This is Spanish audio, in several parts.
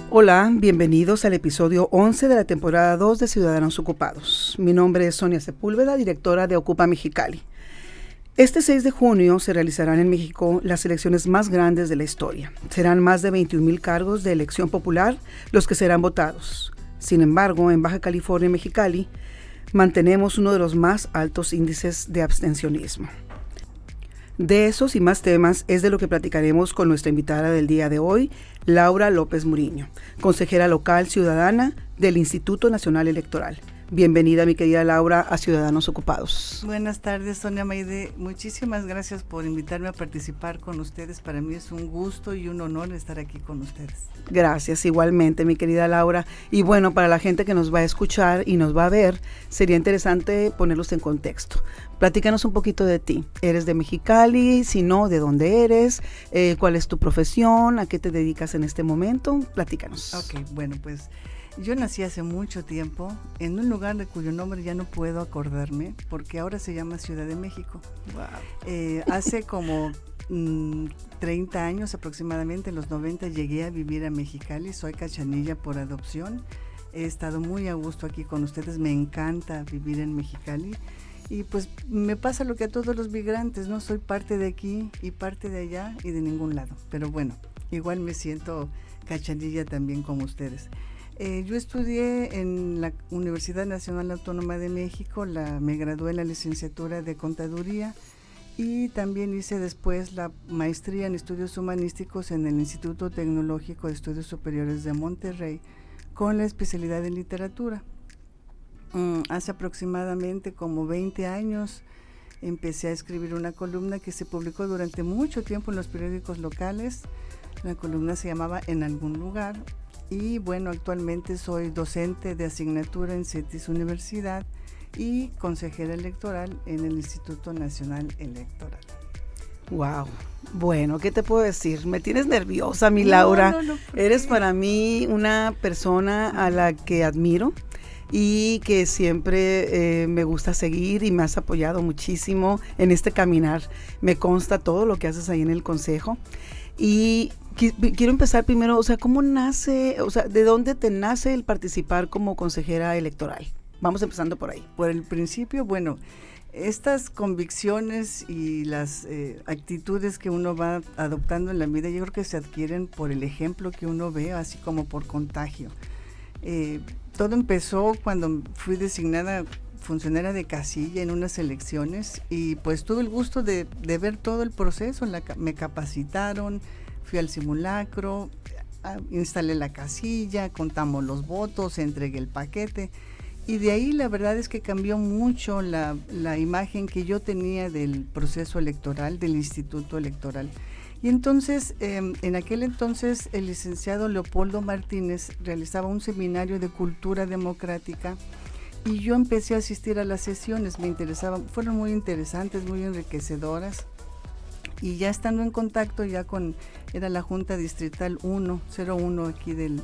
Hola, bienvenidos al episodio 11 de la temporada 2 de Ciudadanos Ocupados. Mi nombre es Sonia Sepúlveda, directora de Ocupa Mexicali. Este 6 de junio se realizarán en México las elecciones más grandes de la historia. Serán más de 21,000 cargos de elección popular los que serán votados. Sin embargo, en Baja California y Mexicali, mantenemos uno de los más altos índices de abstencionismo. De esos y más temas es de lo que platicaremos con nuestra invitada del día de hoy, Laura López Muriño, consejera local ciudadana del Instituto Nacional Electoral. Bienvenida, mi querida Laura, a Ciudadanos Ocupados. Buenas tardes, Sonia Maide. Muchísimas gracias por invitarme a participar con ustedes. Para mí es un gusto y un honor estar aquí con ustedes. Gracias, igualmente, mi querida Laura. Y bueno, para la gente que nos va a escuchar y nos va a ver, sería interesante ponerlos en contexto. Platícanos un poquito de ti. ¿Eres de Mexicali? Si no, ¿de dónde eres? ¿Cuál es tu profesión? ¿A qué te dedicas en este momento? Platícanos. Ok, bueno, pues yo nací hace mucho tiempo en un lugar de cuyo nombre ya no puedo acordarme, porque ahora se llama Ciudad de México. Wow. Hace como 30 años aproximadamente, en los 90, llegué a vivir a Mexicali. Soy cachanilla por adopción. He estado muy a gusto aquí con ustedes. Me encanta vivir en Mexicali. Y pues me pasa lo que a todos los migrantes, ¿no? Soy parte de aquí y parte de allá y de ningún lado. Pero bueno, igual me siento cachanilla también como ustedes. Yo estudié en la Universidad Nacional Autónoma de México, me gradué en la licenciatura de Contaduría y también hice después la maestría en estudios humanísticos en el Instituto Tecnológico de Estudios Superiores de Monterrey con la especialidad en literatura. Hace aproximadamente como 20 años empecé a escribir una columna que se publicó durante mucho tiempo en los periódicos locales. La columna se llamaba En algún lugar. Y bueno, actualmente soy docente de asignatura en CETIS Universidad y consejera electoral en el Instituto Nacional Electoral. Wow. Bueno, ¿qué te puedo decir? Me tienes nerviosa, mi Laura. No, Eres para mí una persona a la que admiro y que siempre me gusta seguir y me has apoyado muchísimo en este caminar. Me consta todo lo que haces ahí en el consejo. Y quiero empezar primero, o sea, ¿cómo nace, o sea, de dónde te nace el participar como consejera electoral? Vamos empezando por ahí. Por el principio, bueno, estas convicciones y las actitudes que uno va adoptando en la vida, yo creo que se adquieren por el ejemplo que uno ve, así como por contagio. Todo empezó cuando fui designada funcionaria de casilla en unas elecciones y pues tuve el gusto de ver todo el proceso. Me capacitaron, fui al simulacro, instalé la casilla, contamos los votos, entregué el paquete y de ahí la verdad es que cambió mucho la imagen que yo tenía del proceso electoral, del instituto electoral. Y entonces, en aquel entonces, el licenciado Leopoldo Martínez realizaba un seminario de cultura democrática y yo empecé a asistir a las sesiones, me interesaban, fueron muy interesantes, muy enriquecedoras. Y ya estando en contacto era la Junta Distrital 01 aquí del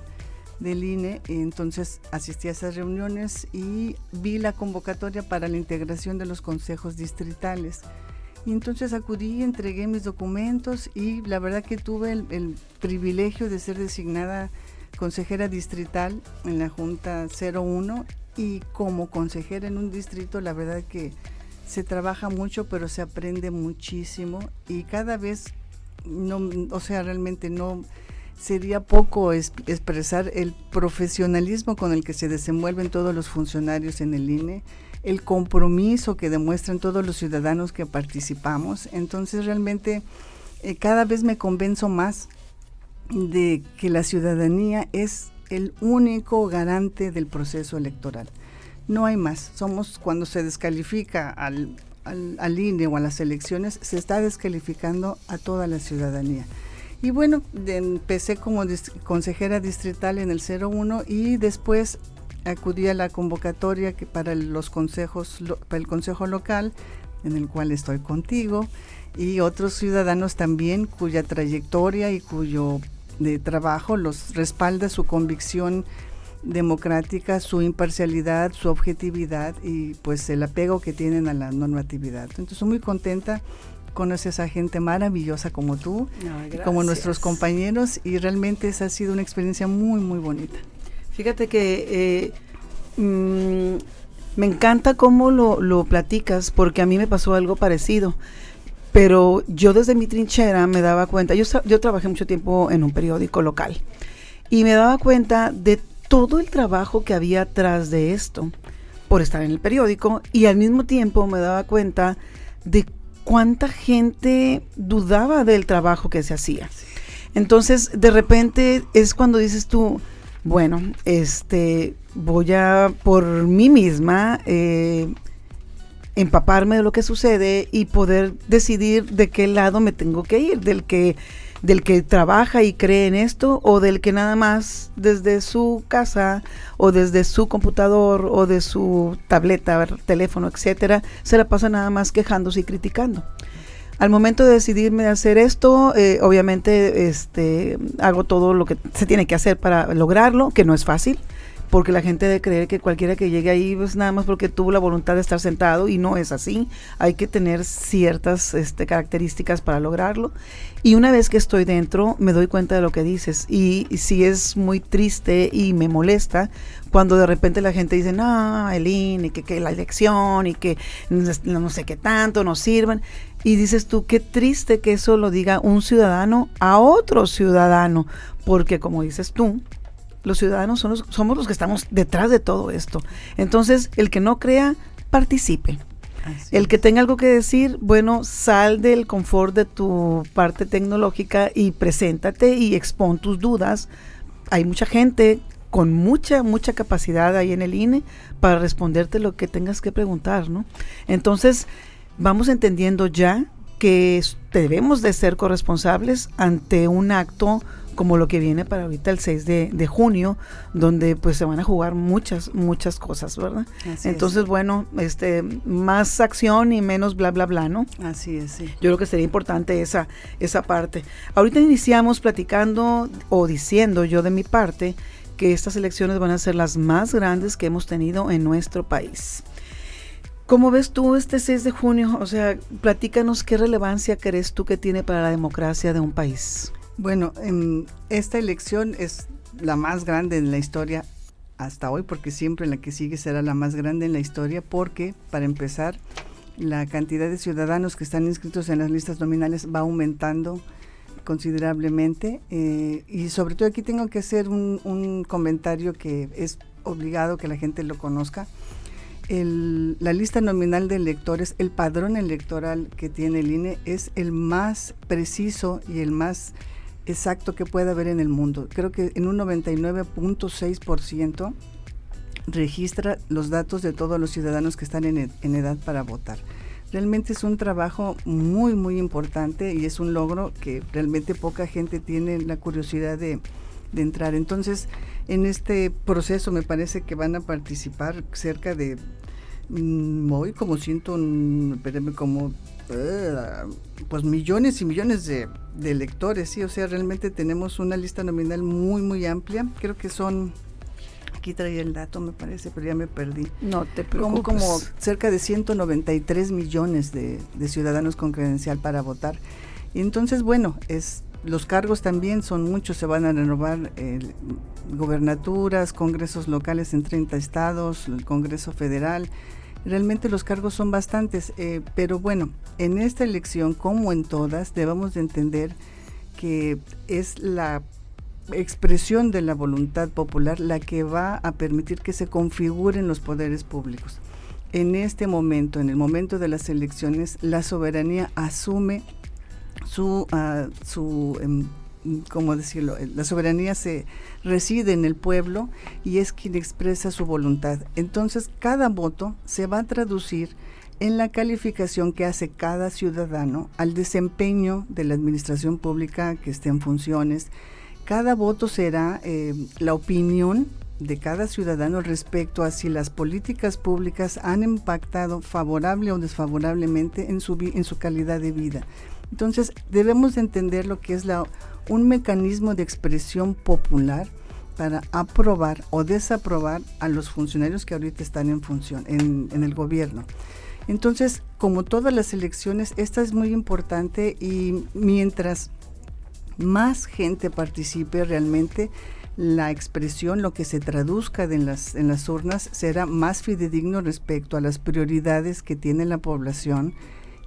INE, y entonces asistí a esas reuniones y vi la convocatoria para la integración de los consejos distritales. Y entonces acudí, entregué mis documentos y la verdad que tuve el privilegio de ser designada consejera distrital en la Junta 01 y como consejera en un distrito, la verdad que se trabaja mucho, pero se aprende muchísimo y cada vez, realmente no sería poco expresar el profesionalismo con el que se desenvuelven todos los funcionarios en el INE, el compromiso que demuestran todos los ciudadanos que participamos. Entonces realmente cada vez me convenzo más de que la ciudadanía es el único garante del proceso electoral. No hay más. Cuando se descalifica al INE o a las elecciones, se está descalificando a toda la ciudadanía. Y bueno, empecé como consejera distrital en el 01 y después acudí a la convocatoria para los consejos, para el consejo local, en el cual estoy contigo, y otros ciudadanos también cuya trayectoria y cuyo trabajo los respalda su convicción democrática, su imparcialidad, su objetividad y pues el apego que tienen a la normatividad. Entonces muy contenta conoces a gente maravillosa como tú, Ay, como nuestros compañeros, y realmente esa ha sido una experiencia muy, muy bonita. Fíjate que me encanta cómo lo platicas, porque a mí me pasó algo parecido. Pero yo desde mi trinchera me daba cuenta, yo trabajé mucho tiempo en un periódico local y me daba cuenta de todo el trabajo que había atrás de esto por estar en el periódico, y al mismo tiempo me daba cuenta de cuánta gente dudaba del trabajo que se hacía. Entonces, de repente es cuando dices tú, bueno, voy a por mí misma empaparme de lo que sucede y poder decidir de qué lado me tengo que ir, del que trabaja y cree en esto, o del que nada más desde su casa o desde su computador o de su tableta, teléfono, etcétera, se la pasa nada más quejándose y criticando. Al momento de decidirme de hacer esto, obviamente hago todo lo que se tiene que hacer para lograrlo, que no es fácil, porque la gente debe creer que cualquiera que llegue ahí, pues nada más porque tuvo la voluntad de estar sentado, y no es así. Hay que tener ciertas características para lograrlo. Y una vez que estoy dentro, me doy cuenta de lo que dices. Y sí es muy triste y me molesta cuando de repente la gente dice, no, el INE, que la elección y que no sé qué tanto nos sirvan. Y dices tú, qué triste que eso lo diga un ciudadano a otro ciudadano, porque como dices tú, los ciudadanos somos los que estamos detrás de todo esto. Entonces, el que no crea, participe. El que tenga algo que decir, bueno, sal del confort de tu parte tecnológica y preséntate y expón tus dudas. Hay mucha gente con mucha capacidad ahí en el INE para responderte lo que tengas que preguntar, ¿no? Entonces, vamos entendiendo ya que debemos de ser corresponsables ante un acto como lo que viene para ahorita el 6 de junio, donde pues se van a jugar muchas cosas, ¿verdad? Así Entonces, es. Bueno, más acción y menos bla, bla, bla, ¿no? Así es, sí. Yo creo que sería importante esa parte. Ahorita iniciamos platicando o diciendo yo de mi parte que estas elecciones van a ser las más grandes que hemos tenido en nuestro país. ¿Cómo ves tú este 6 de junio? O sea, platícanos qué relevancia crees tú que tiene para la democracia de un país. Bueno, esta elección es la más grande en la historia hasta hoy, porque siempre la que sigue será la más grande en la historia, porque, para empezar, la cantidad de ciudadanos que están inscritos en las listas nominales va aumentando considerablemente, y sobre todo aquí tengo que hacer un comentario que es obligado que la gente lo conozca. La lista nominal de electores, el padrón electoral que tiene el INE, es el más preciso y el más exacto que pueda haber en el mundo. Creo que en un 99.6% registra los datos de todos los ciudadanos que están en edad para votar. Realmente es un trabajo muy, muy importante, y es un logro que realmente poca gente tiene la curiosidad de entrar. Entonces, en este proceso me parece que van a participar cerca de hoy pues millones y millones de electores, sí. O sea, realmente tenemos una lista nominal muy, muy amplia. Creo que son, aquí traía el dato, me parece, pero ya me perdí. No te preocupes. Como cerca de 193 millones de ciudadanos con credencial para votar. Y entonces, bueno, los cargos también son muchos, se van a renovar gobernaturas, congresos locales en 30 estados, el Congreso Federal. Realmente los cargos son bastantes, pero bueno, en esta elección, como en todas, debemos de entender que es la expresión de la voluntad popular la que va a permitir que se configuren los poderes públicos. En este momento, en el momento de las elecciones, la soberanía asume ¿cómo decirlo? La soberanía reside en el pueblo y es quien expresa su voluntad. Entonces, cada voto se va a traducir en la calificación que hace cada ciudadano al desempeño de la administración pública que esté en funciones. Cada voto será la opinión de cada ciudadano respecto a si las políticas públicas han impactado favorable o desfavorablemente en su calidad de vida. Entonces, debemos de entender lo que es un mecanismo de expresión popular para aprobar o desaprobar a los funcionarios que ahorita están en función, en el gobierno. Entonces, como todas las elecciones, esta es muy importante y mientras más gente participe realmente, la expresión, lo que se traduzca en las urnas, será más fidedigno respecto a las prioridades que tiene la población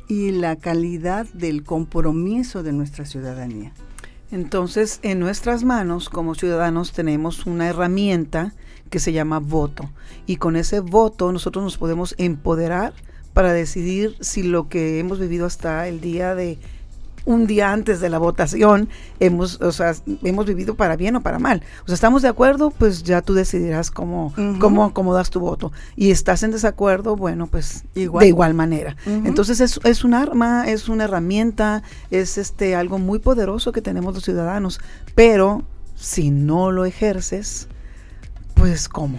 y la calidad del compromiso de nuestra ciudadanía. Entonces, en nuestras manos como ciudadanos tenemos una herramienta que se llama voto, y con ese voto nosotros nos podemos empoderar para decidir si lo que hemos vivido hasta el día de un día antes de la votación hemos vivido para bien o para mal. O sea, estamos de acuerdo, pues ya tú decidirás cómo das tu voto. Y estás en desacuerdo, bueno, pues de igual manera. Entonces es un arma, es una herramienta, es algo muy poderoso que tenemos los ciudadanos, pero si no lo ejerces, pues ¿cómo?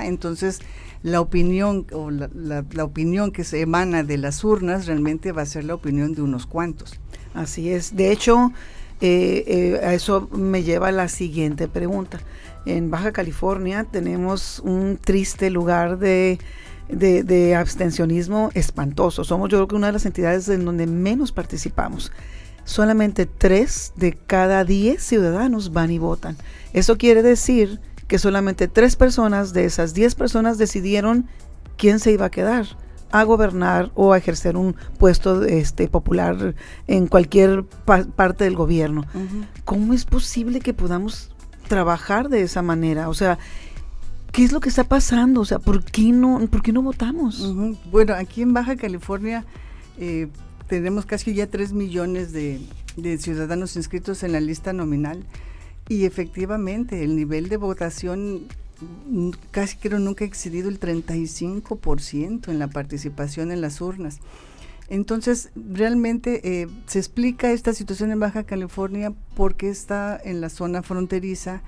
Entonces la opinión o la opinión que se emana de las urnas realmente va a ser la opinión de unos cuantos. Así es. De hecho, a eso me lleva a la siguiente pregunta. En Baja California tenemos un triste lugar de abstencionismo espantoso. Somos, yo creo que una de las entidades en donde menos participamos. Solamente 3 de cada 10 ciudadanos van y votan. Eso quiere decir que solamente 3 personas de esas 10 personas decidieron quién se iba a quedar a gobernar o a ejercer un puesto popular en cualquier parte del gobierno. ¿Cómo es posible que podamos trabajar de esa manera? O sea, ¿qué es lo que está pasando? O sea, ¿por qué no votamos? Bueno, aquí en Baja California tenemos casi ya 3 millones de ciudadanos inscritos en la lista nominal, y efectivamente el nivel de votación casi creo nunca ha excedido el 35% en la participación en las urnas. Entonces, realmente se explica esta situación en Baja California porque está en la zona fronteriza,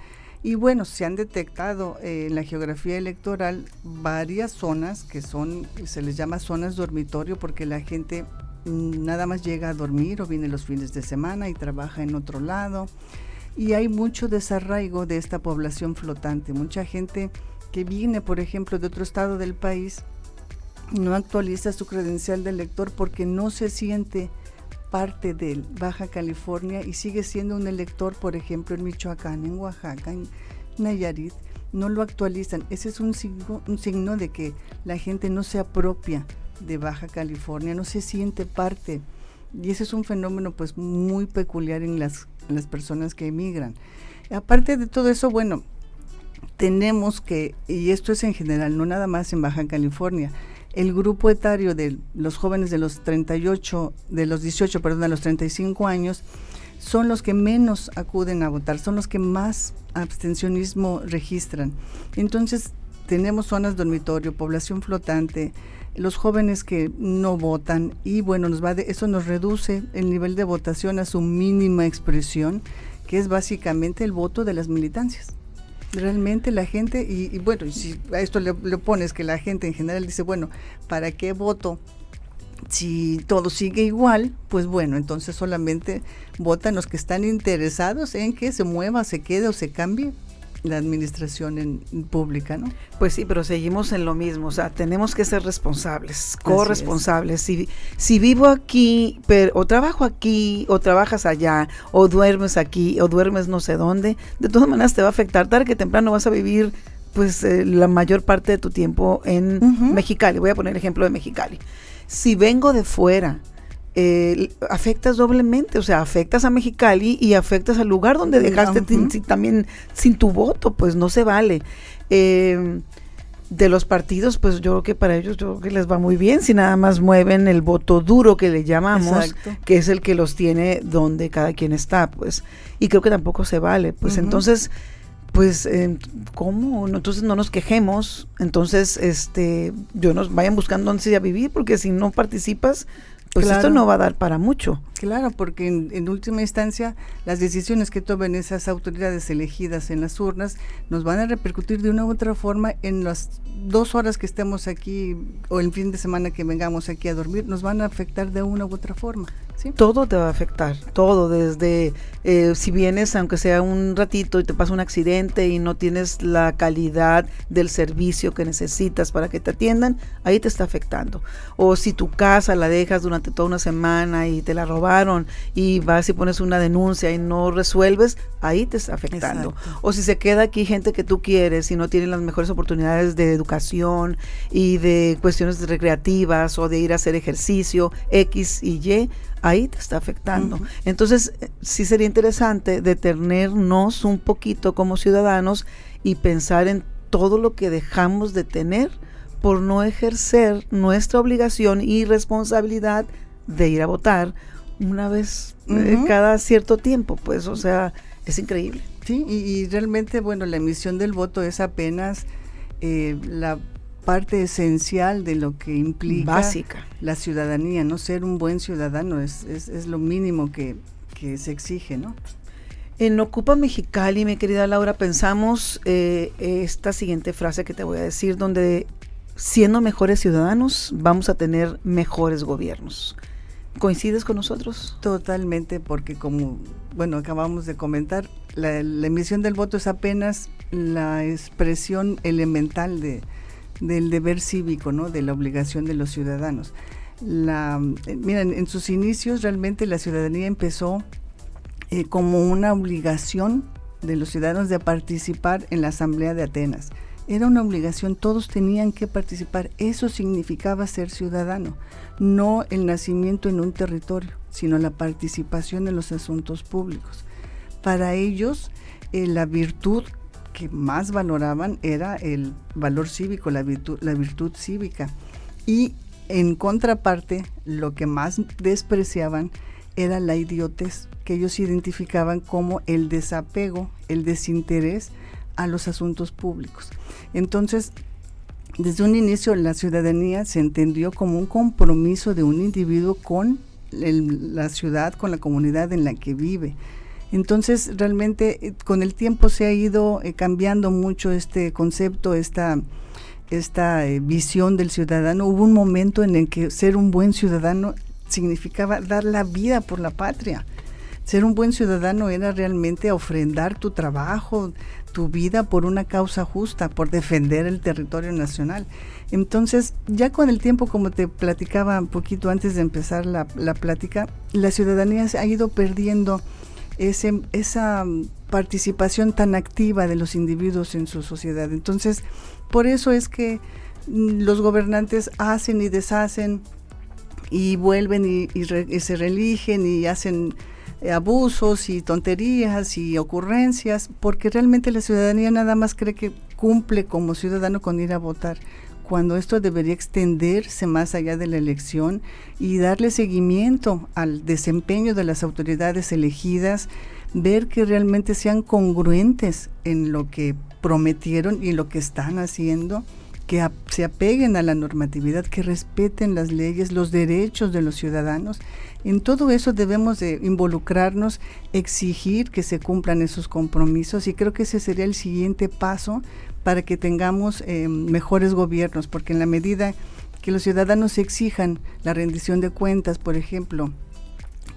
y bueno, se han detectado en la geografía electoral varias zonas que se les llama zonas dormitorio, porque la gente nada más llega a dormir o viene los fines de semana y trabaja en otro lado. Y hay mucho desarraigo de esta población flotante, mucha gente que viene, por ejemplo, de otro estado del país, no actualiza su credencial de elector porque no se siente parte de Baja California y sigue siendo un elector, por ejemplo, en Michoacán, en Oaxaca, en Nayarit, no lo actualizan. Ese es un signo de que la gente no se apropia de Baja California, no se siente parte, y ese es un fenómeno pues muy peculiar en las personas que emigran. Aparte de todo eso, bueno, tenemos que, y esto es en general, no nada más en Baja California, el grupo etario de los jóvenes de los 18 a los 35 años son los que menos acuden a votar, son los que más abstencionismo registran. Entonces tenemos zonas dormitorio, población flotante, los jóvenes que no votan, y bueno, eso nos reduce el nivel de votación a su mínima expresión, que es básicamente el voto de las militancias. Realmente la gente, y bueno, si a esto le pones que la gente en general dice, bueno, ¿para qué voto? Si todo sigue igual, pues bueno, entonces solamente votan los que están interesados en que se mueva, se quede o se cambie la administración pública, ¿no? Pues sí, pero seguimos en lo mismo, o sea, tenemos que ser responsables, corresponsables. Si vivo aquí, o trabajo aquí, o trabajas allá, o duermes aquí, o duermes no sé dónde, de todas maneras te va a afectar. Tarde que temprano vas a vivir pues la mayor parte de tu tiempo en Mexicali. Voy a poner el ejemplo de Mexicali. Si vengo de fuera, afectas doblemente, o sea, afectas a Mexicali y afectas al lugar donde dejaste también sin tu voto, pues no se vale. De los partidos, pues yo creo que para ellos, yo creo que les va muy bien si nada más mueven el voto duro que le llamamos, que es el que los tiene donde cada quien está, pues, y creo que tampoco se vale, pues entonces, pues, ¿cómo? Entonces no nos quejemos, entonces, vayan buscando dónde se a vivir, porque si no participas, pues esto no va a dar para mucho. Claro, porque en última instancia las decisiones que tomen esas autoridades elegidas en las urnas nos van a repercutir de una u otra forma en las 2 horas que estemos aquí o el fin de semana que vengamos aquí a dormir, nos van a afectar de una u otra forma. ¿sí? Todo te va a afectar, todo, desde si vienes, aunque sea un ratito y te pasa un accidente y no tienes la calidad del servicio que necesitas para que te atiendan, ahí te está afectando. O si tu casa la dejas durante toda una semana y te la robaron y vas y pones una denuncia y no resuelves, ahí te está afectando. Exacto. O si se queda aquí gente que tú quieres y no tienen las mejores oportunidades de educación y de cuestiones recreativas o de ir a hacer ejercicio, X y Y, ahí te está afectando. Uh-huh. Entonces, sí sería interesante detenernos un poquito como ciudadanos y pensar en todo lo que dejamos de tener por no ejercer nuestra obligación y responsabilidad de ir a votar una vez cada cierto tiempo, pues, o sea, es increíble. Sí, y realmente, bueno, la emisión del voto es apenas la parte esencial de lo que implica básica la ciudadanía, ¿no? Ser un buen ciudadano es lo mínimo que se exige, ¿no? En Ocupa Mexicali, mi querida Laura, pensamos esta siguiente frase que te voy a decir, donde siendo mejores ciudadanos vamos a tener mejores gobiernos. ¿Coincides con nosotros? Totalmente, porque como, bueno, acabamos de comentar, la emisión del voto es apenas la expresión elemental del deber cívico, ¿no? De la obligación de los ciudadanos. Miren, en sus inicios realmente la ciudadanía empezó como una obligación de los ciudadanos de participar en la Asamblea de Atenas. Era una obligación, todos tenían que participar. Eso significaba ser ciudadano, no el nacimiento en un territorio, sino la participación en los asuntos públicos. Para ellos, la virtud que más valoraban era el valor cívico, la virtud cívica. Y en contraparte, lo que más despreciaban era la idiotez, que ellos identificaban como el desapego, el desinterés a los asuntos públicos. Entonces, desde un inicio la ciudadanía se entendió como un compromiso de un individuo con la ciudad, con la comunidad en la que vive. Entonces, realmente con el tiempo se ha ido cambiando mucho este concepto, esta visión del ciudadano. Hubo un momento en el que ser un buen ciudadano significaba dar la vida por la patria. Ser un buen ciudadano era realmente ofrendar tu trabajo, tu vida por una causa justa, por defender el territorio nacional. Entonces, ya con el tiempo, como te platicaba un poquito antes de empezar la plática, la ciudadanía se ha ido perdiendo esa participación tan activa de los individuos en su sociedad. Entonces, por eso es que los gobernantes hacen y deshacen y vuelven y se reeligen y hacen abusos y tonterías y ocurrencias, porque realmente la ciudadanía nada más cree que cumple como ciudadano con ir a votar, cuando esto debería extenderse más allá de la elección y darle seguimiento al desempeño de las autoridades elegidas, ver que realmente sean congruentes en lo que prometieron y en lo que están haciendo, que se apeguen a la normatividad, que respeten las leyes, los derechos de los ciudadanos. En todo eso debemos de involucrarnos, exigir que se cumplan esos compromisos, y creo que ese sería el siguiente paso para que tengamos mejores gobiernos, porque en la medida que los ciudadanos exijan la rendición de cuentas, por ejemplo,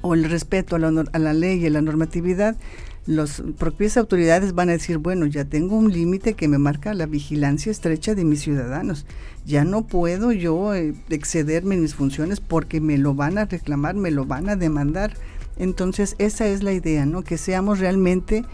o el respeto a la ley y a la normatividad, las propias autoridades van a decir, bueno, ya tengo un límite que me marca la vigilancia estrecha de mis ciudadanos, ya no puedo yo excederme en mis funciones porque me lo van a reclamar, me lo van a demandar. Entonces esa es la idea, ¿no? Que seamos realmente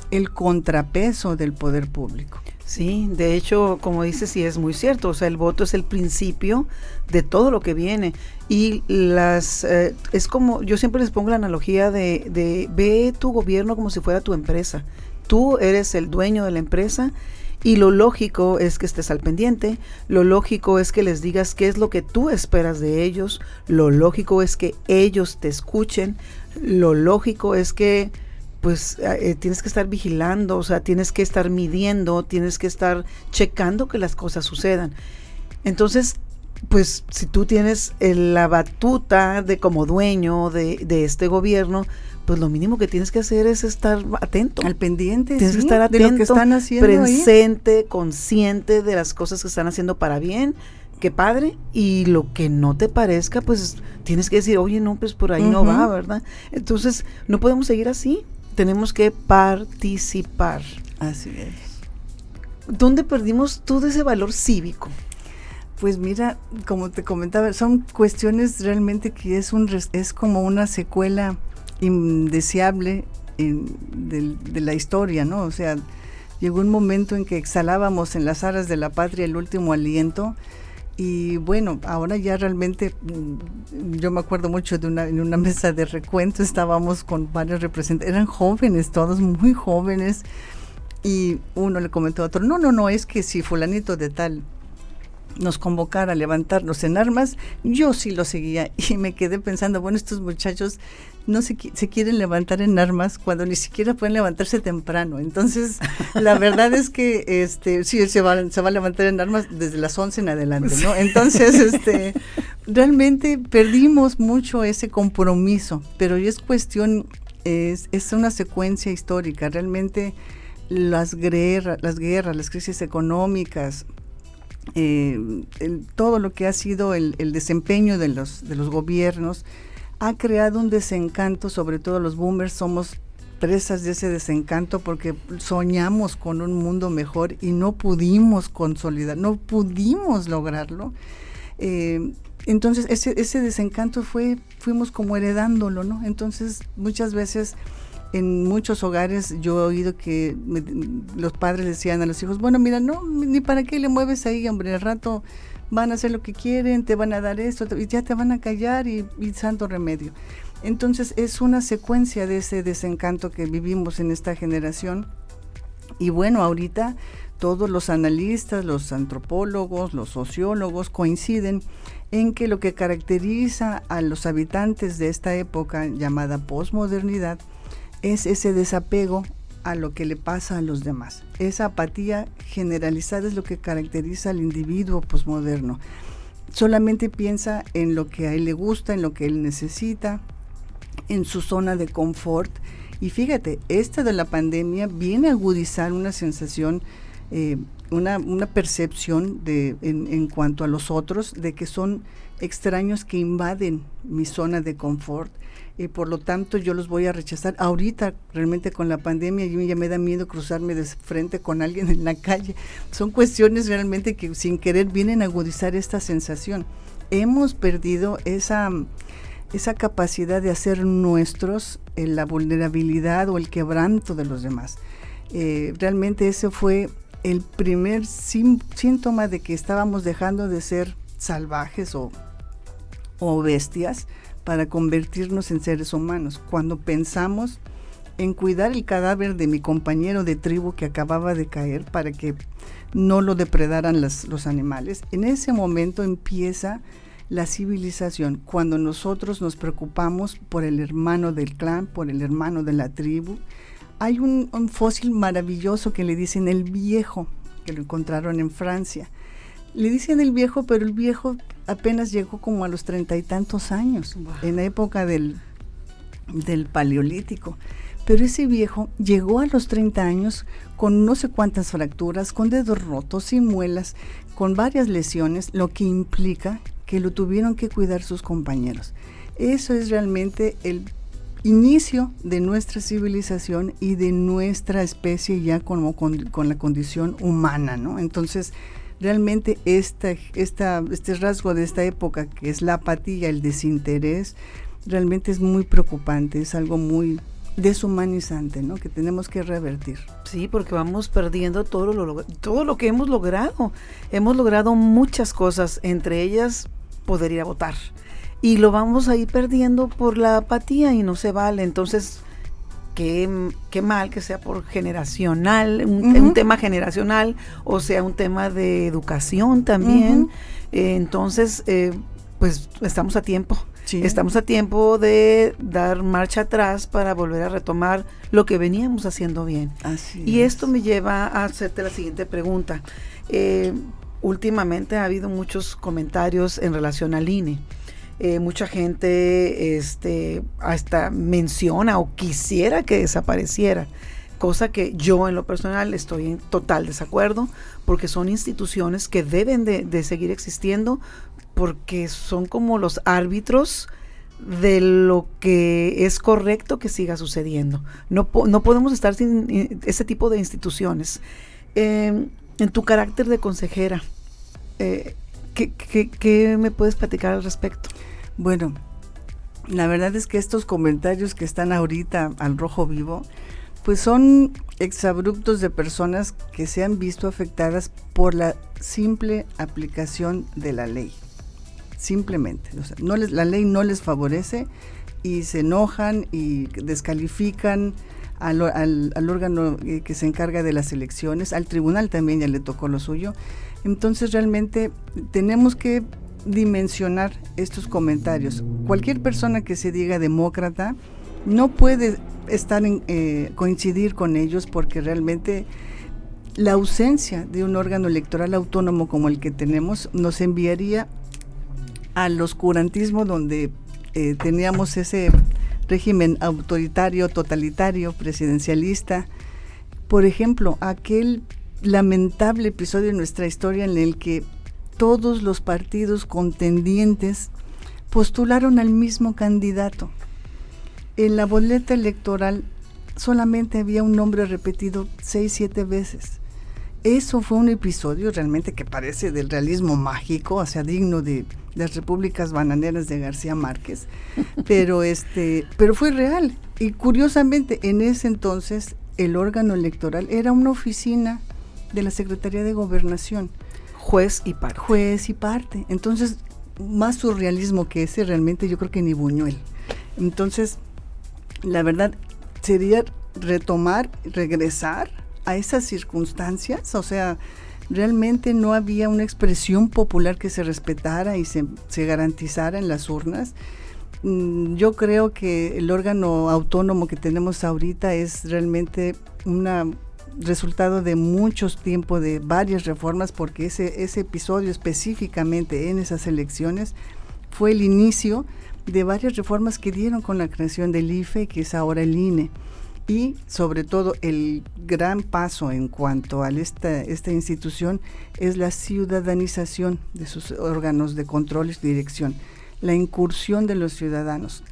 el contrapeso del poder público. Sí, de hecho, como dices, sí es muy cierto, o sea, el voto es el principio de todo lo que viene, y es como, yo siempre les pongo la analogía de ve tu gobierno como si fuera tu empresa, tú eres el dueño de la empresa, y lo lógico es que estés al pendiente, lo lógico es que les digas qué es lo que tú esperas de ellos, lo lógico es que ellos te escuchen, lo lógico es que pues tienes que estar vigilando, o sea, tienes que estar midiendo, tienes que estar checando que las cosas sucedan. Entonces, pues si tú tienes la batuta de como dueño de este gobierno, pues lo mínimo que tienes que hacer es estar atento. Al pendiente, tienes que estar atento, de lo que están haciendo presente, ahí, consciente de las cosas que están haciendo para bien, qué padre, y lo que no te parezca, pues tienes que decir, oye, no, pues por ahí no va, ¿verdad? Entonces, no podemos seguir así, tenemos que participar. Así es. ¿Dónde perdimos todo ese valor cívico? Pues mira, como te comentaba, son cuestiones realmente que es como una secuela indeseable de la historia, ¿no? O sea, llegó un momento en que exhalábamos en las aras de la patria el último aliento. Y bueno, ahora ya realmente, yo me acuerdo mucho en una mesa de recuento, estábamos con varios representantes, eran jóvenes, todos muy jóvenes, y uno le comentó a otro, no, es que si fulanito de tal nos convocara a levantarnos en armas, yo sí lo seguía, y me quedé pensando, bueno, estos muchachos no se quieren levantar en armas cuando ni siquiera pueden levantarse temprano. Entonces, la verdad es que sí, se va a levantar en armas desde las 11 en adelante, ¿no? Entonces, realmente perdimos mucho ese compromiso, pero es cuestión, es una secuencia histórica. Realmente las guerras, las crisis económicas, todo lo que ha sido el desempeño de los gobiernos ha creado un desencanto. Sobre todo los boomers somos presas de ese desencanto porque soñamos con un mundo mejor y no pudimos consolidar, no pudimos lograrlo. Entonces ese desencanto fuimos como heredándolo, ¿no? Entonces muchas veces en muchos hogares yo he oído que los padres decían a los hijos, bueno, mira, no, ni para qué le mueves ahí, hombre, al rato van a hacer lo que quieren, te van a dar esto, y ya te van a callar y santo remedio. Entonces es una secuencia de ese desencanto que vivimos en esta generación. Y bueno, ahorita todos los analistas, los antropólogos, los sociólogos coinciden en que lo que caracteriza a los habitantes de esta época llamada posmodernidad es ese desapego a lo que le pasa a los demás. Esa apatía generalizada es lo que caracteriza al individuo posmoderno. Solamente piensa en lo que a él le gusta, en lo que él necesita, en su zona de confort. Y fíjate, esta de la pandemia viene a agudizar una sensación, una percepción en cuanto a los otros, de que son extraños que invaden mi zona de confort. Y por lo tanto yo los voy a rechazar. Ahorita realmente con la pandemia ya me da miedo cruzarme de frente con alguien en la calle. Son cuestiones realmente que sin querer vienen a agudizar esta sensación. Hemos perdido esa capacidad de hacer nuestros la vulnerabilidad o el quebranto de los demás. Realmente ese fue el primer síntoma de que estábamos dejando de ser salvajes o bestias para convertirnos en seres humanos. Cuando pensamos en cuidar el cadáver de mi compañero de tribu que acababa de caer para que no lo depredaran los animales, en ese momento empieza la civilización, cuando nosotros nos preocupamos por el hermano del clan, por el hermano de la tribu. Hay un fósil maravilloso que le dicen el viejo, que lo encontraron en Francia. Le dicen el viejo, pero el viejo apenas llegó como a los 30 y tantos años, wow, en la época del paleolítico. Pero ese viejo llegó a los 30 años con no sé cuántas fracturas, con dedos rotos, sin muelas, con varias lesiones, lo que implica que lo tuvieron que cuidar sus compañeros. Eso es realmente el inicio de nuestra civilización y de nuestra especie ya como con la condición humana, ¿no? Entonces, realmente este rasgo de esta época, que es la apatía, el desinterés, realmente es muy preocupante, es algo muy deshumanizante, ¿no? Que tenemos que revertir. Sí, porque vamos perdiendo todo lo que hemos logrado. Hemos logrado muchas cosas, entre ellas poder ir a votar. Y lo vamos a ir perdiendo por la apatía y no se vale. Entonces, qué mal que sea por generacional, un tema generacional, o sea, un tema de educación también. Entonces, pues estamos a tiempo. Sí. Estamos a tiempo de dar marcha atrás para volver a retomar lo que veníamos haciendo bien. Así y es. Esto me lleva a hacerte la siguiente pregunta. Últimamente ha habido muchos comentarios en relación al INE. Mucha gente hasta menciona o quisiera que desapareciera cosa que yo en lo personal estoy en total desacuerdo, porque son instituciones que deben de seguir existiendo, porque son como los árbitros de lo que es correcto que siga sucediendo. No podemos estar sin ese tipo de instituciones. En tu carácter de consejera, ¿qué me puedes platicar al respecto? Bueno, la verdad es que estos comentarios que están ahorita al rojo vivo, pues son exabruptos de personas que se han visto afectadas por la simple aplicación de la ley. Simplemente, o sea, la ley no les favorece y se enojan y descalifican al órgano que se encarga de las elecciones, al tribunal también ya le tocó lo suyo. Entonces realmente tenemos que dimensionar estos comentarios. Cualquier persona que se diga demócrata no puede coincidir con ellos, porque realmente la ausencia de un órgano electoral autónomo como el que tenemos nos enviaría al oscurantismo, donde teníamos ese régimen autoritario, totalitario, presidencialista. Por ejemplo, aquel lamentable episodio en nuestra historia en el que todos los partidos contendientes postularon al mismo candidato. En la boleta electoral solamente había un nombre repetido 6-7 veces. Eso fue un episodio realmente que parece del realismo mágico, o sea, digno de las repúblicas bananeras de García Márquez, pero fue real. Y curiosamente, en ese entonces, el órgano electoral era una oficina de la Secretaría de Gobernación. Juez y parte. Entonces, más surrealismo que ese, realmente yo creo que ni Buñuel. Entonces, la verdad, sería regresar a esas circunstancias, o sea, realmente no había una expresión popular que se respetara y se garantizara en las urnas. Yo creo que el órgano autónomo que tenemos ahorita es realmente un resultado de muchos tiempos, de varias reformas, porque ese episodio específicamente en esas elecciones fue el inicio de varias reformas que dieron con la creación del IFE, que es ahora el INE. Y sobre todo el gran paso en cuanto a esta institución es la ciudadanización de sus órganos de control y dirección, la incursión de los ciudadanos.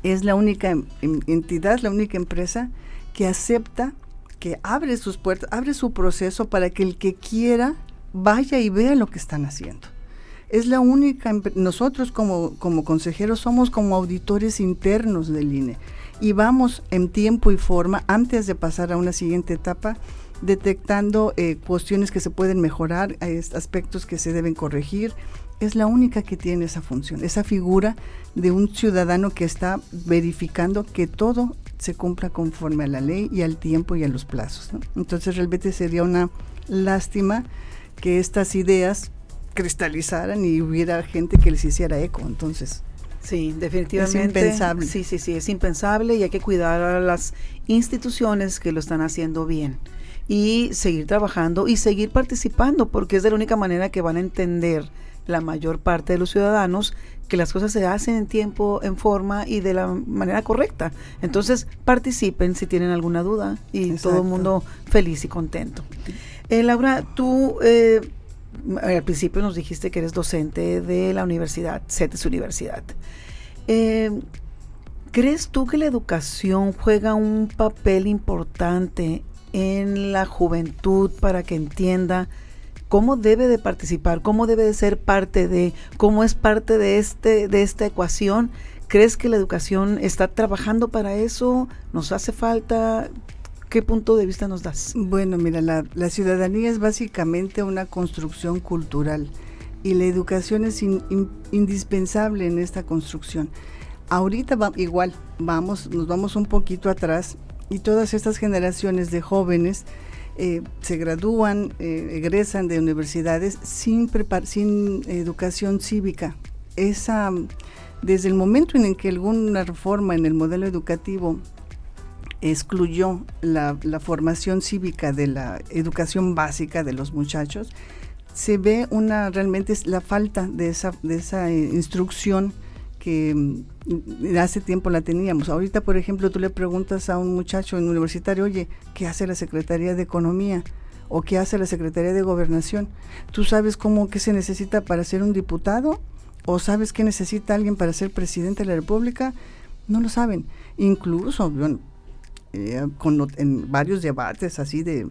Es la única entidad, la única empresa que acepta, que abre sus puertas, abre su proceso para que el que quiera vaya y vea lo que están haciendo. Es la única, nosotros como consejeros somos como auditores internos del INE. Y vamos en tiempo y forma, antes de pasar a una siguiente etapa, detectando cuestiones que se pueden mejorar, aspectos que se deben corregir. Es la única que tiene esa función, esa figura de un ciudadano que está verificando que todo se cumpla conforme a la ley y al tiempo y a los plazos, ¿no? Entonces realmente sería una lástima que estas ideas cristalizaran y hubiera gente que les hiciera eco. Entonces, sí, definitivamente. Es impensable. Sí, es impensable, y hay que cuidar a las instituciones que lo están haciendo bien y seguir trabajando y seguir participando, porque es de la única manera que van a entender la mayor parte de los ciudadanos que las cosas se hacen en tiempo, en forma y de la manera correcta. Entonces, participen si tienen alguna duda y Exacto. todo el mundo feliz y contento. Laura, tú al principio nos dijiste que eres docente de la universidad, CETES Universidad. ¿Crees tú que la educación juega un papel importante en la juventud para que entienda cómo debe de participar, cómo debe de ser parte de, cómo es parte de esta ecuación? ¿Crees que la educación está trabajando para eso? ¿Nos hace falta? ¿Qué punto de vista nos das? Bueno, mira, la ciudadanía es básicamente una construcción cultural y la educación es indispensable en esta construcción. Ahorita nos vamos un poquito atrás, y todas estas generaciones de jóvenes se gradúan, egresan de universidades sin educación cívica. Desde el momento en que alguna reforma en el modelo educativo excluyó la formación cívica de la educación básica de los muchachos, se ve realmente es la falta de esa instrucción hace tiempo la teníamos. Ahorita, por ejemplo, tú le preguntas a un muchacho en universitario, oye, ¿qué hace la Secretaría de Economía? ¿O qué hace la Secretaría de Gobernación? ¿Tú sabes qué se necesita para ser un diputado? ¿O sabes qué necesita alguien para ser presidente de la República? No lo saben. Incluso, bueno, en varios debates así de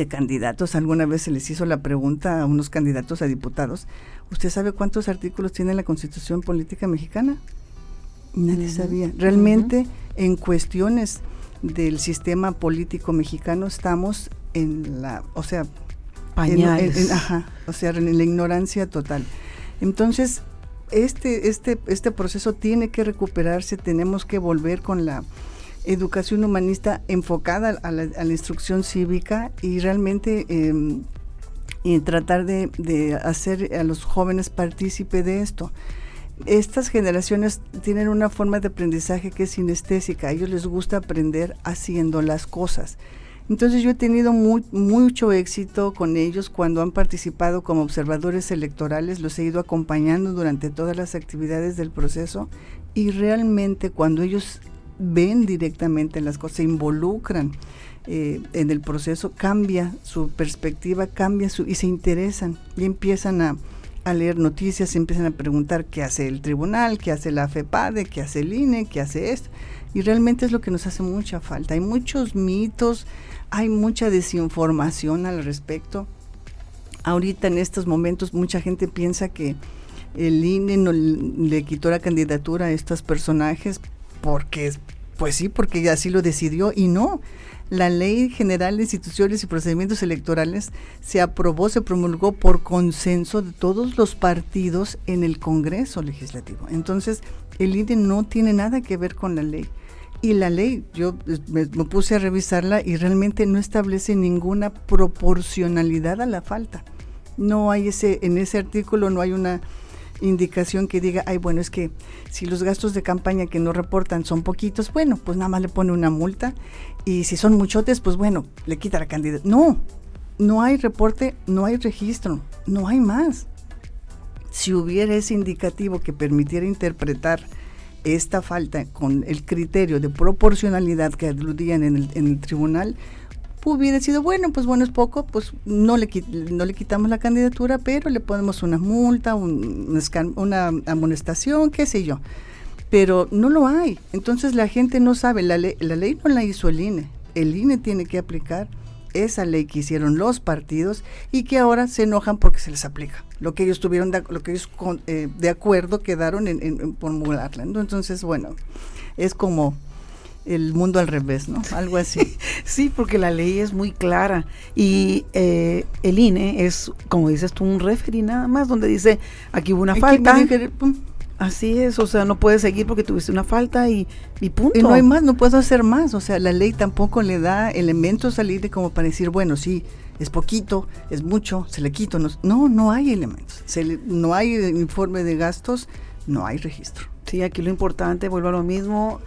candidatos, alguna vez se les hizo la pregunta a unos candidatos a diputados, ¿usted sabe cuántos artículos tiene la Constitución Política Mexicana? Nadie sabía. Realmente, en cuestiones del sistema político mexicano estamos en la, pañales. En la ignorancia total. Entonces, este proceso tiene que recuperarse, tenemos que volver con la educación humanista enfocada a la instrucción cívica y realmente y tratar de hacer a los jóvenes partícipe de esto. Estas generaciones tienen una forma de aprendizaje que es sinestésica, a ellos les gusta aprender haciendo las cosas. Entonces yo he tenido mucho éxito con ellos cuando han participado como observadores electorales, los he ido acompañando durante todas las actividades del proceso y realmente cuando ellos ven directamente las cosas, se involucran en el proceso, cambia su perspectiva, y se interesan y empiezan a leer noticias, se empiezan a preguntar qué hace el tribunal, qué hace la FEPADE, qué hace el INE, qué hace esto, y realmente es lo que nos hace mucha falta. Hay muchos mitos, hay mucha desinformación al respecto. Ahorita en estos momentos mucha gente piensa que el INE no le quitó la candidatura a estos personajes porque así lo decidió, y no. La Ley General de Instituciones y Procedimientos Electorales se promulgó por consenso de todos los partidos en el Congreso Legislativo. Entonces, el INE no tiene nada que ver con la ley. Y la ley, yo me puse a revisarla y realmente no establece ninguna proporcionalidad a la falta. No hay en ese artículo no hay una indicación que diga, bueno, es que si los gastos de campaña que no reportan son poquitos, bueno, pues nada más le pone una multa, y si son muchotes, pues bueno, le quita la candidatura. No hay reporte, no hay registro, no hay más. Si hubiera ese indicativo que permitiera interpretar esta falta con el criterio de proporcionalidad que aludían en el tribunal, hubiera sido es poco, pues no le quitamos la candidatura, pero le ponemos una multa, una amonestación, qué sé yo. Pero no lo hay. Entonces la gente no sabe, la ley no la hizo el INE. El INE tiene que aplicar esa ley que hicieron los partidos y que ahora se enojan porque se les aplica. Lo que ellos tuvieron, de acuerdo quedaron en formularla. Entonces, bueno, es como el mundo al revés, ¿no? Algo así. Sí, porque la ley es muy clara y el INE es, como dices tú, un referee nada más, donde dice, aquí hubo una falta. Así es, no puedes seguir porque tuviste una falta y punto. Y no hay más, no puedo hacer más. La ley tampoco le da elementos al INE como para decir, bueno, sí, es poquito, es mucho, se le quito. No hay elementos. No hay informe de gastos, no hay registro. Sí, aquí lo importante, vuelvo a lo mismo.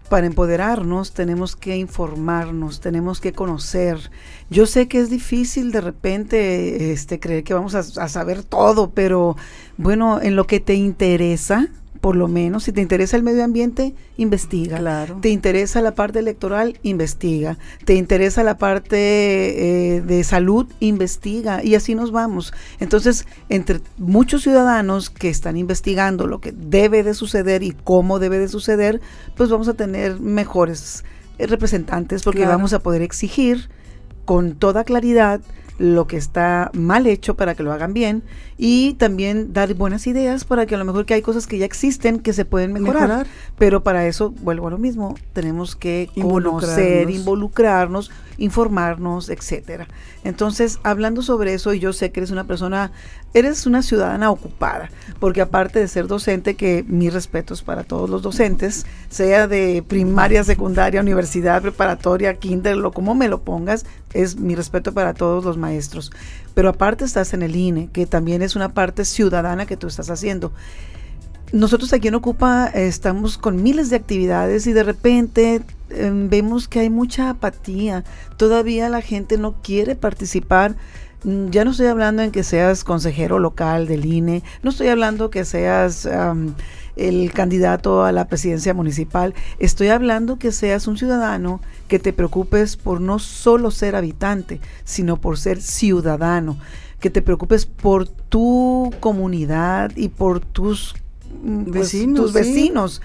Para empoderarnos tenemos que informarnos, tenemos que conocer. Yo sé que es difícil de repente creer que vamos a saber todo, pero bueno, en lo que te interesa, por lo menos, si te interesa el medio ambiente, investiga. Claro. Te interesa la parte electoral, investiga. Te interesa la parte de salud, investiga. Y así nos vamos. Entonces, entre muchos ciudadanos que están investigando lo que debe de suceder y cómo debe de suceder, pues vamos a tener mejores representantes, porque claro, vamos a poder exigir con toda claridad lo que está mal hecho para que lo hagan bien, y también dar buenas ideas para que a lo mejor que hay cosas que ya existen que se pueden mejorar. Pero para eso, vuelvo a lo mismo, tenemos que conocer, involucrarnos, informarnos, etcétera. Entonces, hablando sobre eso, y yo sé que eres una ciudadana ocupada, porque aparte de ser docente, que mis respetos para todos los docentes, sea de primaria, secundaria, universidad, preparatoria, kinder, como me lo pongas, es mi respeto para todos los maestros. Pero aparte estás en el INE, que también es una parte ciudadana que tú estás haciendo. Nosotros aquí en Ocupa estamos con miles de actividades y de repente vemos que hay mucha apatía. Todavía la gente no quiere participar Ya no estoy hablando en que seas consejero local del INE, no estoy hablando que seas el candidato a la presidencia municipal, estoy hablando que seas un ciudadano que te preocupes por no solo ser habitante, sino por ser ciudadano, que te preocupes por tu comunidad y por tus vecinos.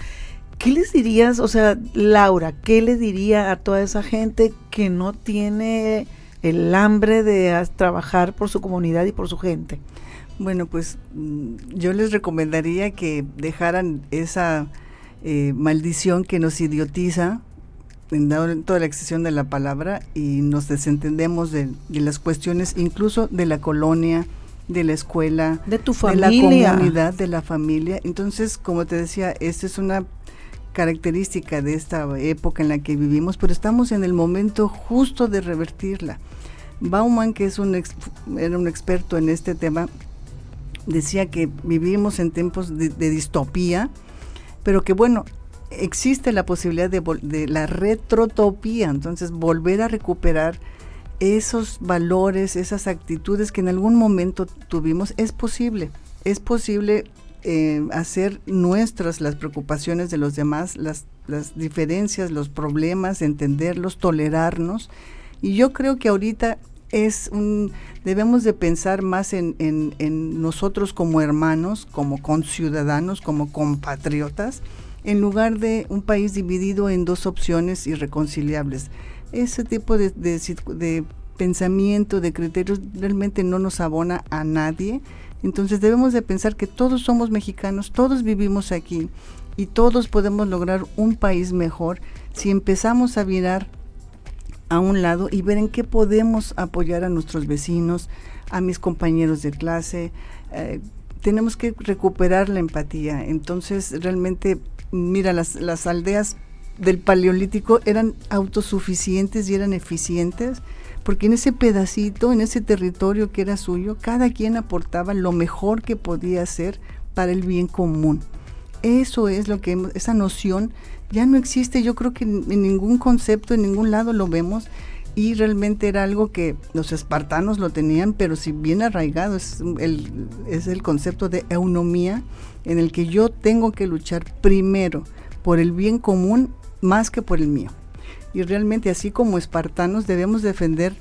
¿Qué les dirías, o sea, Laura, qué le diría a toda esa gente que no tiene el hambre de trabajar por su comunidad y por su gente? Bueno, pues yo les recomendaría que dejaran esa maldición que nos idiotiza en toda la extensión de la palabra y nos desentendemos de las cuestiones incluso de la colonia, de la escuela, de tu familia, de la comunidad, de la familia. Entonces, como te decía, esta es una característica de esta época en la que vivimos, pero estamos en el momento justo de revertirla. Bauman, que era un experto en este tema, decía que vivimos en tiempos de distopía, pero que bueno, existe la posibilidad de la retrotopía, entonces volver a recuperar esos valores, esas actitudes que en algún momento tuvimos. Es posible hacer nuestras las preocupaciones de los demás, las diferencias, los problemas, entenderlos, tolerarnos. Y yo creo que ahorita debemos de pensar más en nosotros como hermanos, como conciudadanos, como compatriotas, en lugar de un país dividido en dos opciones irreconciliables. Ese tipo de pensamiento, de criterios, realmente no nos abona a nadie. Entonces debemos de pensar que todos somos mexicanos, todos vivimos aquí y todos podemos lograr un país mejor si empezamos a mirar a un lado y ver en qué podemos apoyar a nuestros vecinos, a mis compañeros de clase. Tenemos que recuperar la empatía. Entonces realmente, mira, las aldeas del Paleolítico eran autosuficientes y eran eficientes, porque en ese pedacito, en ese territorio que era suyo, cada quien aportaba lo mejor que podía hacer para el bien común. Eso es lo que esa noción ya no existe. Yo creo que en ningún concepto, en ningún lado lo vemos, y realmente era algo que los espartanos lo tenían, pero si bien arraigado es el concepto de eunomía, en el que yo tengo que luchar primero por el bien común más que por el mío. Y realmente, así como espartanos, debemos defender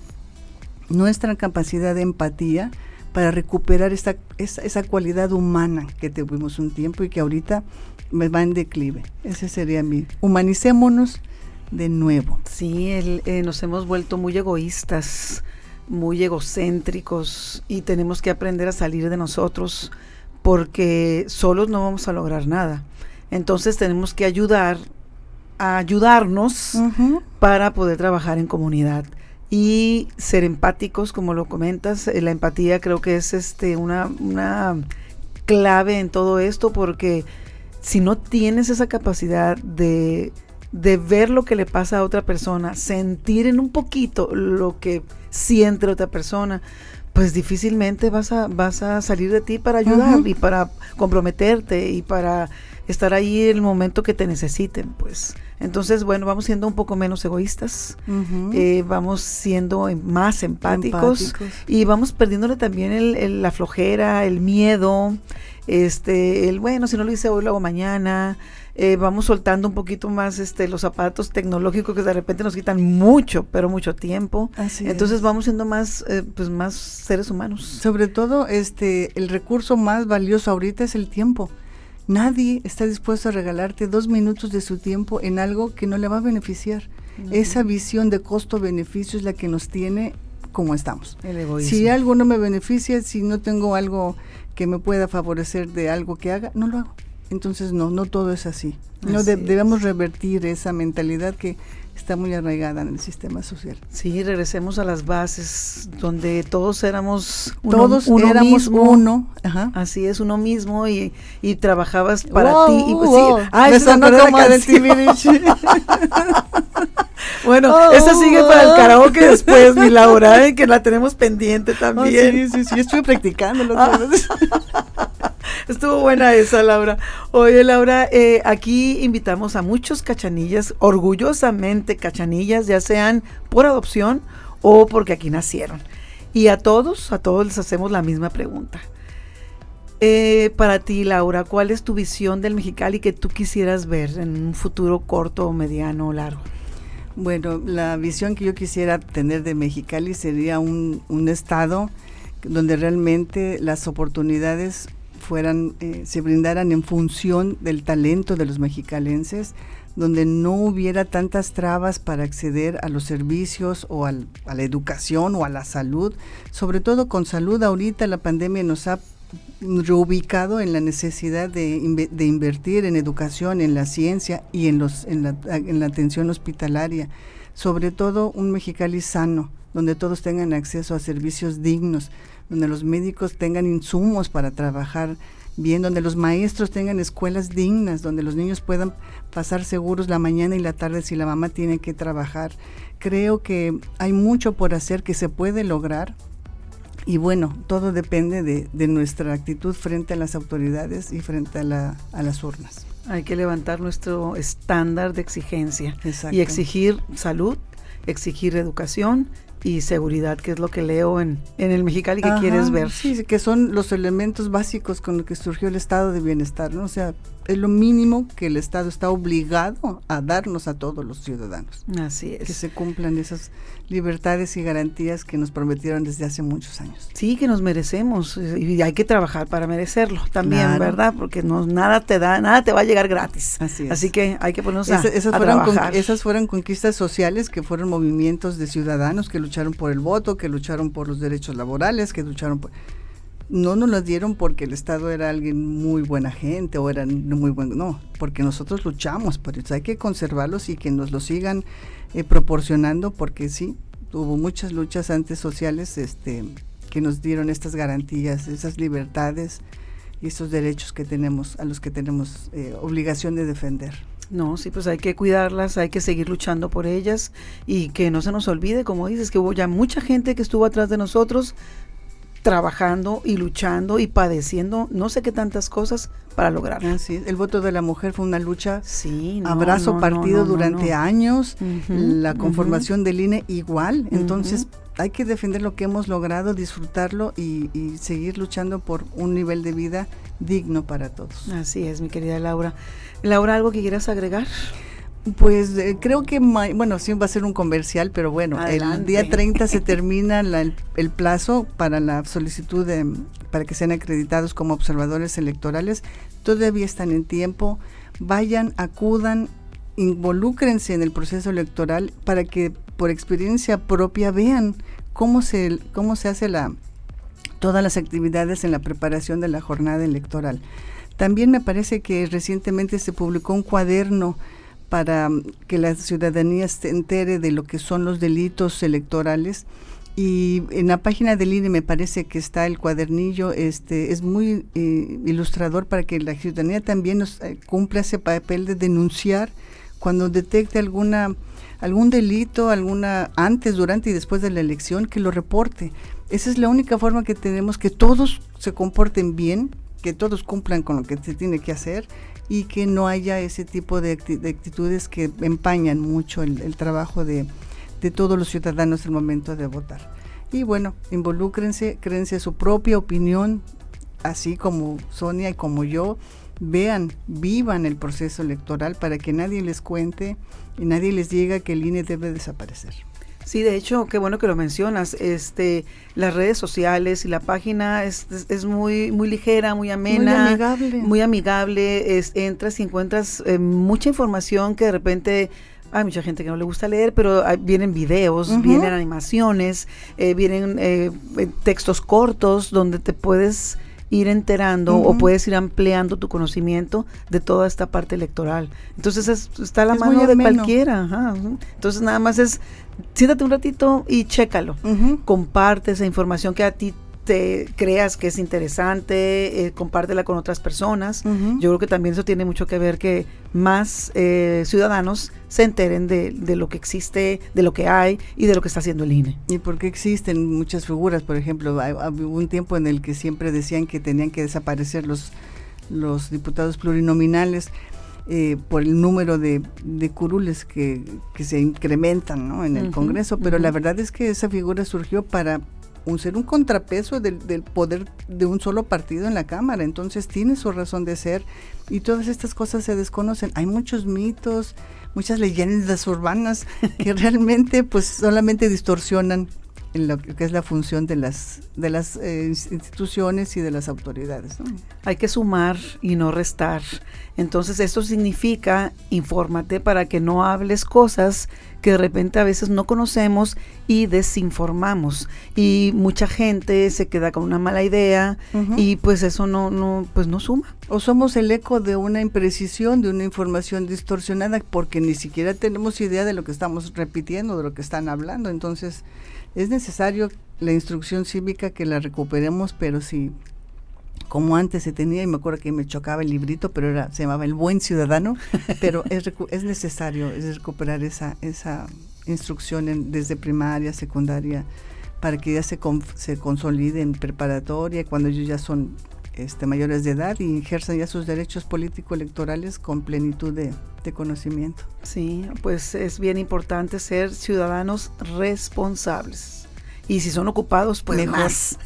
nuestra capacidad de empatía para recuperar esa cualidad humana que tuvimos un tiempo y que ahorita me va en declive. Ese sería humanicémonos de nuevo. Sí, nos hemos vuelto muy egoístas, muy egocéntricos, y tenemos que aprender a salir de nosotros, porque solos no vamos a lograr nada. Entonces tenemos que ayudarnos para poder trabajar en comunidad y ser empáticos, como lo comentas. La empatía creo que es una clave en todo esto, porque si no tienes esa capacidad de ver lo que le pasa a otra persona, sentir en un poquito lo que siente otra persona, pues difícilmente vas a salir de ti para ayudar y para comprometerte y para estar ahí en el momento que te necesiten, pues. Entonces, bueno, vamos siendo un poco menos egoístas, vamos siendo más empáticos y vamos perdiéndole también la flojera, el miedo, bueno, si no lo hice hoy, lo hago mañana. Vamos soltando un poquito más los zapatos tecnológicos que de repente nos quitan mucho, pero mucho tiempo. Entonces vamos siendo más seres humanos. Sobre todo, el recurso más valioso ahorita es el tiempo. Nadie está dispuesto a regalarte 2 minutos de su tiempo en algo que no le va a beneficiar. Esa visión de costo-beneficio es la que nos tiene como estamos. El egoísmo. Si algo no me beneficia, si no tengo algo que me pueda favorecer de algo que haga, no lo hago. Entonces no todo es así. Debemos revertir esa mentalidad que está muy arraigada en el sistema social. Sí, regresemos a las bases donde todos éramos uno mismo. Ajá. Así es, uno mismo, y trabajabas para ti. Y pues, me sonó como del Timbiriche. Bueno, esa sigue para el karaoke después, mi Laura, que la tenemos pendiente también. Sí, estuve practicando otra vez. Estuvo buena esa, Laura. Oye, Laura, aquí invitamos a muchos cachanillas, orgullosamente cachanillas, ya sean por adopción o porque aquí nacieron. Y a todos les hacemos la misma pregunta. Para ti, Laura, ¿cuál es tu visión del Mexicali que tú quisieras ver en un futuro corto, mediano o largo? Bueno, la visión que yo quisiera tener de Mexicali sería un estado donde realmente las oportunidades se brindaran en función del talento de los mexicalenses, donde no hubiera tantas trabas para acceder a los servicios o a la educación o a la salud. Sobre todo con salud, ahorita la pandemia nos ha reubicado en la necesidad de invertir en educación, en la ciencia y en la atención hospitalaria. Sobre todo un Mexicali sano, donde todos tengan acceso a servicios dignos, donde los médicos tengan insumos para trabajar bien, donde los maestros tengan escuelas dignas, donde los niños puedan pasar seguros la mañana y la tarde si la mamá tiene que trabajar. Creo que hay mucho por hacer que se puede lograr. Y bueno, todo depende de nuestra actitud frente a las autoridades y frente a las urnas. Hay que levantar nuestro estándar de exigencia. Exacto. Y exigir salud, exigir educación y seguridad, que es lo que leo en el Mexicali que quieres ver. Sí, que son los elementos básicos con los que surgió el estado de bienestar, ¿no? O sea, es lo mínimo que el Estado está obligado a darnos a todos los ciudadanos. Así es. Que se cumplan esas libertades y garantías que nos prometieron desde hace muchos años. Sí, que nos merecemos y hay que trabajar para merecerlo también, claro. ¿verdad? Porque nada te va a llegar gratis. Así es. Así que hay que ponernos a trabajar. Esas fueron conquistas sociales, que fueron movimientos de ciudadanos que lucharon por el voto, que lucharon por los derechos laborales, que lucharon por... No nos las dieron porque el Estado era alguien muy buena gente o era muy bueno, no, porque nosotros luchamos por eso. Hay que conservarlos y que nos lo sigan proporcionando, porque sí, hubo muchas luchas antes sociales que nos dieron estas garantías, esas libertades y estos derechos que tenemos, a los que tenemos obligación de defender. No, sí, pues hay que cuidarlas, hay que seguir luchando por ellas y que no se nos olvide, como dices, que hubo ya mucha gente que estuvo atrás de nosotros trabajando y luchando y padeciendo no sé qué tantas cosas para lograrlo. Así es. El voto de la mujer fue una lucha partido durante años, la conformación del INE igual, entonces hay que defender lo que hemos logrado, disfrutarlo y seguir luchando por un nivel de vida digno para todos. Así es, mi querida Laura. Laura, ¿algo que quieras agregar? Pues creo que, sí va a ser un comercial, pero bueno, adelante. El día 30 se termina el plazo para la solicitud para que sean acreditados como observadores electorales. Todavía están en tiempo, vayan, acudan, involúcrense en el proceso electoral para que por experiencia propia vean cómo se hace todas las actividades en la preparación de la jornada electoral. También me parece que recientemente se publicó un cuaderno para que la ciudadanía se entere de lo que son los delitos electorales, y en la página del INE me parece que está el cuadernillo, es muy ilustrador para que la ciudadanía también cumpla ese papel de denunciar cuando detecte algún delito, antes, durante y después de la elección, que lo reporte. Esa es la única forma que tenemos, que todos se comporten bien, que todos cumplan con lo que se tiene que hacer y que no haya ese tipo de actitudes que empañan mucho el trabajo de todos los ciudadanos al momento de votar. Y bueno, involúcrense, créense su propia opinión, así como Sonia y como yo, vivan el proceso electoral para que nadie les cuente y nadie les diga que el INE debe desaparecer. Sí, de hecho, qué bueno que lo mencionas. Las redes sociales y la página es muy muy ligera, muy amena, muy amigable. Entras y encuentras mucha información que de repente hay mucha gente que no le gusta leer, pero vienen videos, vienen animaciones, vienen textos cortos donde te puedes ir enterando o puedes ir ampliando tu conocimiento de toda esta parte electoral. Entonces está a la mano de cualquiera. Entonces nada más siéntate un ratito y chécalo. Comparte esa información que a ti te creas que es interesante, compártela con otras personas. Yo creo que también eso tiene mucho que ver que más ciudadanos se enteren de lo que existe, de lo que hay y de lo que está haciendo el INE. Y porque existen muchas figuras, por ejemplo, hubo un tiempo en el que siempre decían que tenían que desaparecer los diputados plurinominales por el número de curules que se incrementan, ¿no?, en el Congreso, pero la verdad es que esa figura surgió para ser un contrapeso del poder de un solo partido en la Cámara. Entonces tiene su razón de ser y todas estas cosas se desconocen. Hay muchos mitos, muchas leyendas urbanas que realmente pues solamente distorsionan en lo que es la función de las instituciones y de las autoridades, ¿no? Hay que sumar y no restar. Entonces esto significa infórmate para que no hables cosas que de repente a veces no conocemos y desinformamos. Y mucha gente se queda con una mala idea y pues eso no suma. O somos el eco de una imprecisión, de una información distorsionada, porque ni siquiera tenemos idea de lo que estamos repitiendo, de lo que están hablando. Entonces es necesario la instrucción cívica, que la recuperemos, pero sí, como antes se tenía, y me acuerdo que me chocaba el librito, pero se llamaba El Buen Ciudadano, pero es necesario recuperar esa instrucción desde primaria, secundaria, para que ya se consolide en preparatoria, cuando ellos ya son mayores de edad y ejerzan ya sus derechos político-electorales con plenitud de conocimiento. Sí, pues es bien importante ser ciudadanos responsables. Y si son ocupados, pues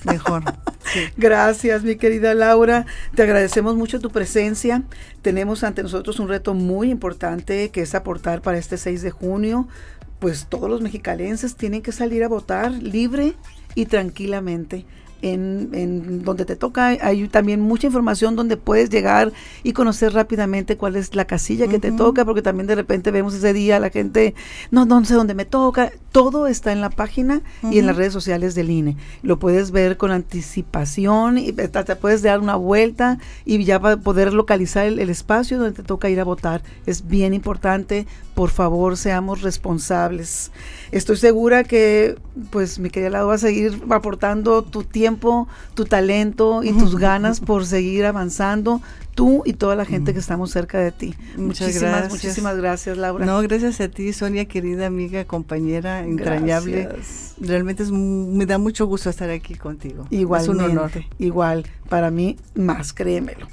mejor. Sí. Gracias, mi querida Laura. Te agradecemos mucho tu presencia. Tenemos ante nosotros un reto muy importante, que es aportar para este 6 de junio. Pues todos los mexicalenses tienen que salir a votar libre y tranquilamente. En donde te toca hay también mucha información donde puedes llegar y conocer rápidamente cuál es la casilla que te toca, porque también de repente vemos ese día la gente, no sé dónde me toca. Todo está en la página y en las redes sociales del INE. Lo puedes ver con anticipación y te puedes dar una vuelta y ya va a poder localizar el espacio donde te toca ir a votar. Es bien importante. Por favor, seamos responsables. Estoy segura que, pues, mi querida Laura, va a seguir aportando tu tiempo, tu talento y tus ganas por seguir avanzando, tú y toda la gente que estamos cerca de ti. Muchísimas gracias, Laura. No, gracias a ti, Sonia, querida amiga, compañera, entrañable. Gracias. Realmente me da mucho gusto estar aquí contigo. Igualmente, es un honor. Igual, para mí más, créemelo.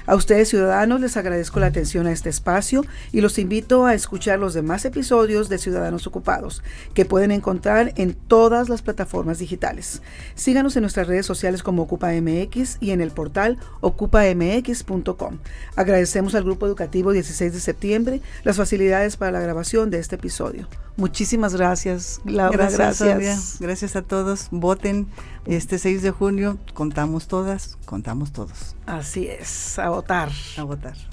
A ustedes, ciudadanos, les agradezco la atención a este espacio y los invito a escuchar los demás episodios de Ciudadanos Ocupados, que pueden encontrar en todas las plataformas digitales. Síganos en nuestras redes sociales como OcupaMX y en el portal ocupamx.com. Agradecemos al Grupo Educativo 16 de septiembre las facilidades para la grabación de este episodio. Muchísimas gracias, Laura. Gracias. Sonia. Gracias a todos. Voten este 6 de junio. Contamos todas, contamos todos. Así es, a votar. A votar.